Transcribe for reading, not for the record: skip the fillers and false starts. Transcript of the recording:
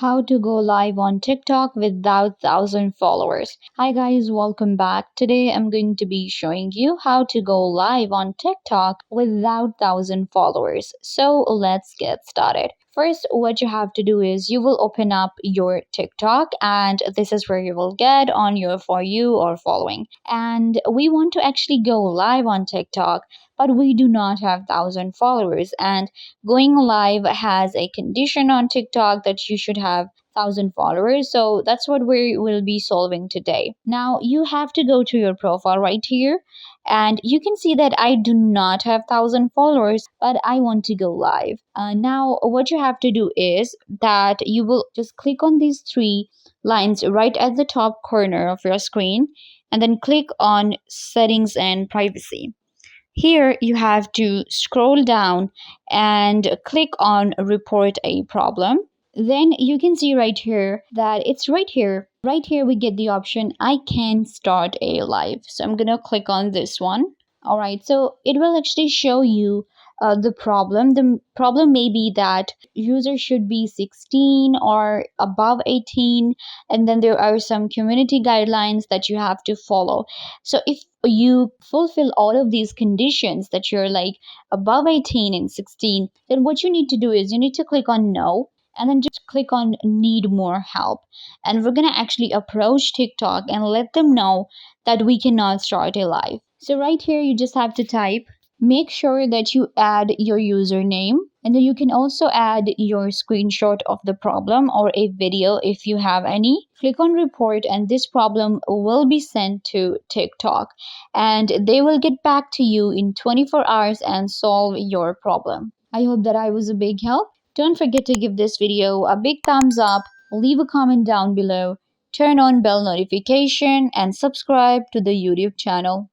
How to go live on TikTok without 1,000 followers. Hi guys, welcome back. Today I'm going to be showing you how to go live on TikTok without 1,000 followers. So let's get started. First, what you have to do is you will open up your TikTok, and this is where you will get on your For You or following. And we want to actually go live on TikTok, but we do not have 1,000 followers. And going live has a condition on TikTok that you should have 1,000 followers. So that's what we will be solving today. Now you have to go to your profile right here, and you can see that I do not have 1,000 followers, but I want to go live. Now what you have to do is that you will just click on these three lines right at the top corner of your screen, and then click on settings and privacy. Here you have to scroll down and click on report a problem. Then you can see right here that it's right here. Right here we get the option I can start a live. So I'm gonna click on this one. All right, so it will actually show you the problem. The problem may be that user should be 16 or above 18, and then there are some community guidelines that you have to follow. So if you fulfill all of these conditions that you're like above 18 and 16, then what you need to do is you need to click on no, and then just click on need more help. And we're going to actually approach TikTok and let them know that we cannot start a live. So right here you just have to type, make sure that you add your username, and then you can also add your screenshot of the problem or a video if you have any. Click on report, and this problem will be sent to TikTok, and they will get back to you in 24 hours and solve your problem. I hope that I was a big help. Don't forget to give this video a big thumbs up, leave a comment down below, turn on bell notification, and subscribe to the YouTube channel.